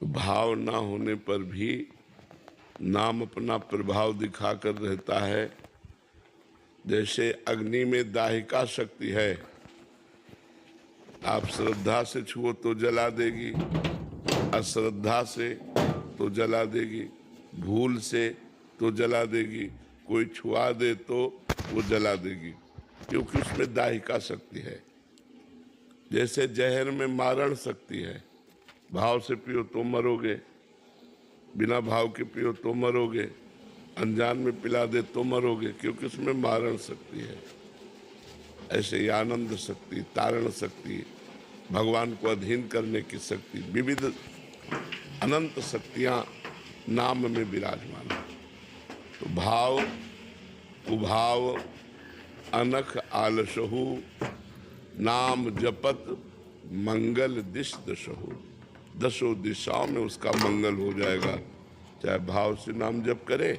भाव ना होने पर भी नाम अपना प्रभाव दिखाकर रहता है। जैसे अग्नि में दाहिका शक्ति है, आप श्रद्धा से छुओ तो जला देगी, अश्रद्धा से तो जला देगी, भूल से तो जला देगी, कोई छुआ दे तो वो जला देगी, क्योंकि उसमें दाहिका शक्ति है। जैसे जहर में मारण शक्ति है, भाव से पियो तो मरोगे, बिना भाव के पियो तो मरोगे, अनजान में पिला दे तो मरोगे, क्योंकि उसमें मारण शक्ति है। ऐसे ही आनंद शक्ति, तारण शक्ति, भगवान को अधीन करने की शक्ति, विविध अनंत शक्तियां नाम में विराजमान है। तो भाव कुभाव अनख आलसहु, नाम जपत मंगल दिश दशहु। दसों दिशाओं में उसका मंगल हो जाएगा, चाहे भाव से नाम जप करे,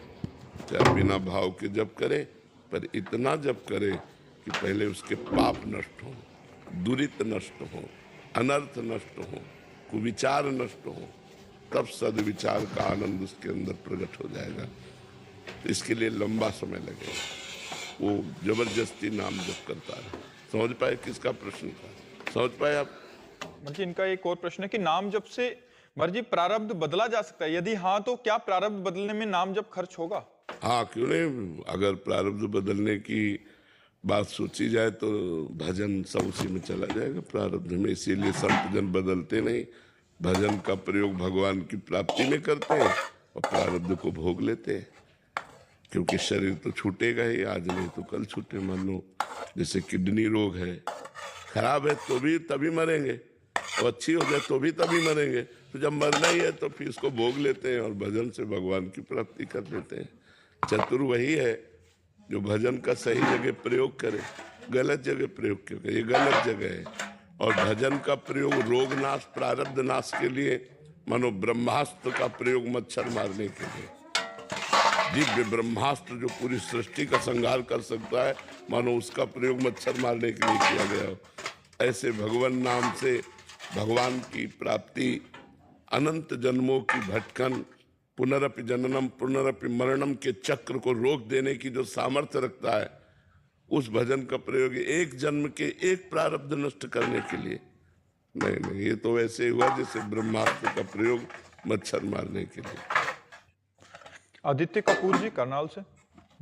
चाहे बिना भाव के जप करे, पर इतना जप करे कि पहले उसके पाप नष्ट हो, दुरित नष्ट हो, अनर्थ नष्ट हो, कुविचार नष्ट हो, तब सद्विचार का आनंद उसके अंदर प्रकट हो जाएगा। तो इसके लिए लंबा समय लगेगा, वो जबरदस्ती नाम जप करता है। समझ पाए किसका प्रश्न था? समझ पाए आप? मर्जी इनका एक और प्रश्न है कि नाम जप से मर्जी प्रारब्ध बदला जा सकता है, यदि हाँ तो क्या प्रारब्ध बदलने में नाम जप खर्च होगा? हाँ, क्यों नहीं। अगर प्रारब्ध बदलने की बात सोची जाए तो भजन सब उसी में चला जाएगा, प्रारब्ध में। इसीलिए संत जन बदलते नहीं, भजन का प्रयोग भगवान की प्राप्ति में करते हैं और प्रारब्ध को भोग लेते हैं, क्योंकि शरीर तो छूटेगा ही, आज नहीं तो कल छूटे। मान लो जैसे किडनी रोग है, खराब है तो भी तभी मरेंगे, और अच्छी हो जाए तो भी तभी मरेंगे। तो जब मरना ही है तो फिर इसको भोग लेते हैं और भजन से भगवान की प्राप्ति कर लेते हैं। चतुर वही है जो भजन का सही जगह प्रयोग करे, गलत जगह प्रयोग क्यों करे, ये गलत जगह है। और भजन का प्रयोग रोग नाश, प्रारब्ध नाश के लिए, मानो ब्रह्मास्त्र का प्रयोग मच्छर मारने के लिए, दिव्य ब्रह्मास्त्र जो पूरी सृष्टि का संहार कर सकता है, मानो उसका प्रयोग मच्छर मारने के लिए किया गया हो। ऐसे भगवान नाम से भगवान की प्राप्ति, अनंत जन्मों की भटकन, पुनरपि जननम पुनरपि मरणम के चक्र को रोक देने की जो सामर्थ्य रखता है, उस भजन का प्रयोग एक जन्म के एक प्रारब्ध नष्ट करने के लिए नहीं, ये तो वैसे हुआ जैसे ब्रह्मास्त्र का प्रयोग मच्छर मारने के लिए। आदित्य कपूर जी करनाल से।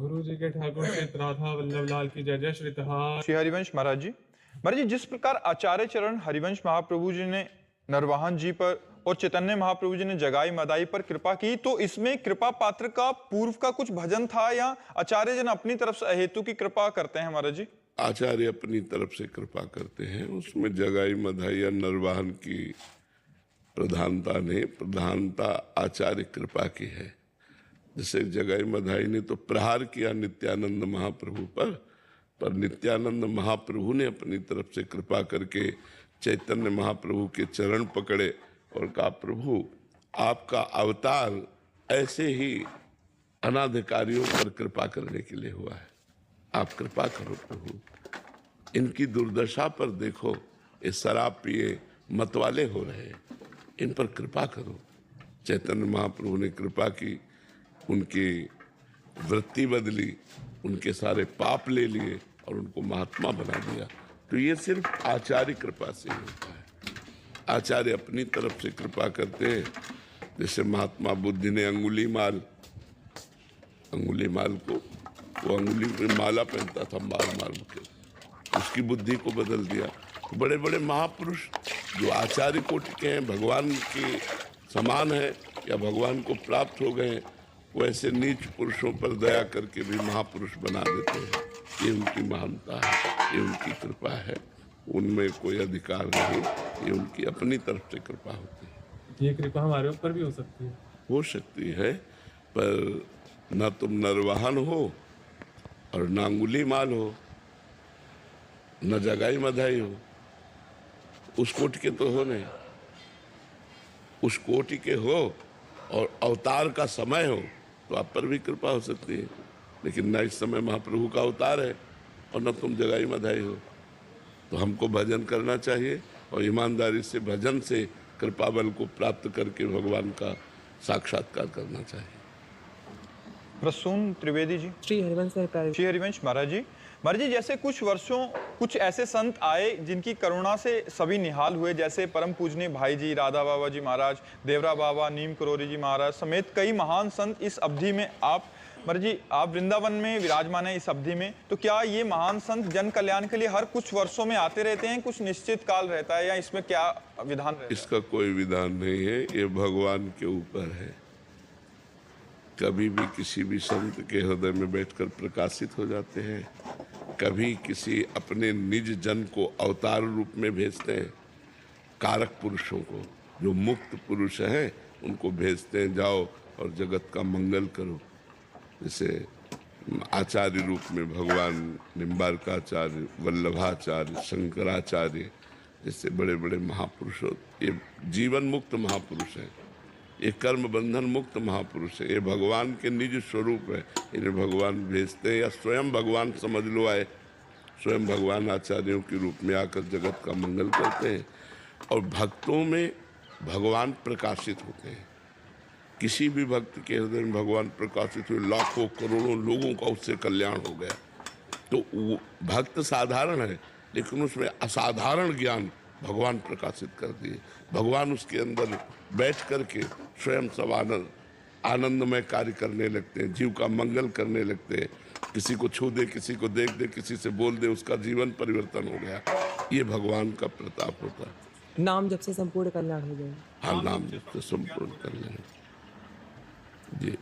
गुरु जी के ठाकुर से राधा वल्लभ लाल की जय जय श्री तहा। श्री हरिवंश महाराज जी, महाराज जी जिस प्रकार आचार्य चरण हरिवंश महाप्रभु जी ने नरवाहन जी पर और चैतन्य महाप्रभु जी ने जगाई मदाई पर कृपा की, तो इसमें कृपा पात्र का पूर्व का कुछ भजन था या आचार्य जन अपनी तरफ से अहेतु की कृपा करते हैं? महाराज जी आचार्य अपनी तरफ से कृपा करते हैं, उसमें जगाई मदाई या नरवाहन की प्रधानता नहीं, प्रधानता आचार्य कृपा की है। जैसे जगाई मधाई ने तो प्रहार किया नित्यानंद महाप्रभु पर नित्यानंद महाप्रभु ने अपनी तरफ से कृपा करके चैतन्य महाप्रभु के चरण पकड़े और कहा, प्रभु आपका अवतार ऐसे ही अनाधिकारियों पर कृपा करने के लिए हुआ है, आप कृपा करो प्रभु, इनकी दुर्दशा पर देखो, ये शराब पिए मतवाले हो रहे, इन पर कृपा करो। चैतन्य महाप्रभु ने कृपा की, उनकी वृत्ति बदली, उनके सारे पाप ले लिए और उनको महात्मा बना दिया। तो ये सिर्फ आचार्य कृपा से ही होता है। आचार्य अपनी तरफ से कृपा करते हैं। जैसे महात्मा बुद्ध ने अंगुलीमाल को, वो अंगुली में माला पहनता था मार के, उसकी बुद्धि को बदल दिया। तो बड़े बड़े महापुरुष जो आचार्य कोटि के हैं, भगवान के समान है या भगवान को प्राप्त हो गए, वो ऐसे नीच पुरुषों पर दया करके भी महापुरुष बना देते हैं। ये उनकी महानता है, ये उनकी कृपा है, उनमें कोई अधिकार नहीं, ये उनकी अपनी तरफ से कृपा होती है। ये कृपा हमारे ऊपर भी हो सकती है? हो सकती है, पर न तुम नरवाहन हो और न अंगुलीमाल हो, न जगाई मधाई हो, उस कोटि के तो हो नहीं। उस कोटि के हो और अवतार का समय हो तो आप पर भी कृपा हो सकती है, लेकिन न इस समय महाप्रभु का अवतार है और न तुम जगाई मधाई हो। तो हमको भजन करना चाहिए और ईमानदारी से भजन से कृपा बल को प्राप्त करके भगवान का साक्षात्कार करना चाहिए। प्रसून त्रिवेदी जी। श्री हरिवंश सहकारी। श्री हरिवंश महाराज जी जैसे कुछ ऐसे संत आए जिनकी करुणा से सभी निहाल हुए, जैसे परम पूजनीय भाई जी राधा बाबा जी महाराज, देवरा बाबा, नीम करोरी जी महाराज समेत कई महान संत इस अवधि में आप महाराज जी आप वृंदावन में विराजमान है इस अवधि में, तो क्या ये महान संत जन कल्याण के लिए हर कुछ वर्षों में आते रहते हैं, कुछ निश्चित काल रहता है या इसमें क्या विधान रहता है? इसका कोई विधान नहीं है, ये भगवान के ऊपर है। कभी भी किसी भी संत के हृदय में बैठकर प्रकाशित हो जाते हैं, कभी किसी अपने निज जन को अवतार रूप में भेजते हैं। कारक पुरुषों को, जो मुक्त पुरुष हैं उनको भेजते हैं, जाओ और जगत का मंगल करो। जैसे आचार्य रूप में भगवान निम्बारकाचार्य, वल्लभाचार्य, शंकराचार्य जैसे बड़े बड़े महापुरुषों, ये जीवन मुक्त महापुरुष हैं, ये कर्म बंधन मुक्त महापुरुष है, ये भगवान के निज स्वरूप है। इन्हें भगवान भेजते हैं या स्वयं भगवान समझ लो आए, स्वयं भगवान आचार्यों के रूप में आकर जगत का मंगल करते हैं। और भक्तों में भगवान प्रकाशित होते हैं। किसी भी भक्त के हृदय में भगवान प्रकाशित हुए, लाखों करोड़ों लोगों का उससे कल्याण हो गया। तो वो भक्त साधारण है, लेकिन उसमें असाधारण ज्ञान भगवान प्रकाशित कर दिए। भगवान उसके अंदर बैठ करके स्वयं सब आनंदमय कार्य करने लगते हैं, जीव का मंगल करने लगते हैं। किसी को छू दे, किसी को देख दे, किसी से बोल दे, उसका जीवन परिवर्तन हो गया। ये भगवान का प्रताप होता है। नाम जब से संपूर्ण कल्याण हो जाए। हाँ, नाम जब से संपूर्ण कल्याण जी।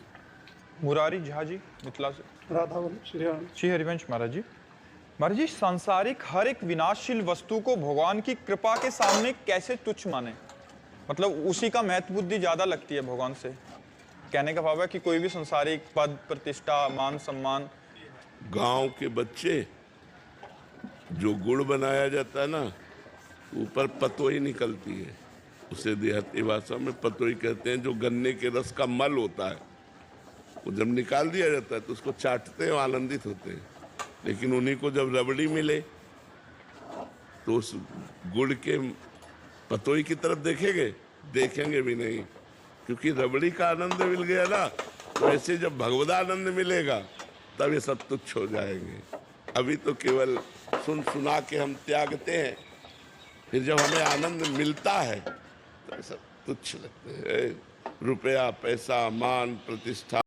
मुरारी झा जी मिथिला से। राधा श्री हरिवंश महाराज जी सांसारिक हर एक विनाशशील वस्तु को भगवान की कृपा के सामने कैसे तुच्छ माने? मतलब उसी का महत्व बुद्धि ज्यादा लगती है भगवान से। कहने का भाव है कि कोई भी संसारिक पद, प्रतिष्ठा, मान सम्मान। गांव के बच्चे जो गुड़ बनाया जाता है ना, ऊपर पतोई निकलती है, उसे देहाती भाषा में पतोई कहते हैं। जो गन्ने के रस का मल होता है, वो जब निकाल दिया जाता है तो उसको चाटते हैं, आनंदित होते हैं। लेकिन उन्हीं को जब रबड़ी मिले तो उस गुड़ के पतोई की तरफ देखेंगे भी नहीं, क्योंकि रबड़ी का आनंद मिल गया ना। तो ऐसे जब भगवदानंद मिलेगा तब ये सब तुच्छ हो जाएंगे। अभी तो केवल सुना के हम त्यागते हैं, फिर जब हमें आनंद मिलता है तो सब तुच्छ लगते हैं। रुपया, पैसा, मान, प्रतिष्ठा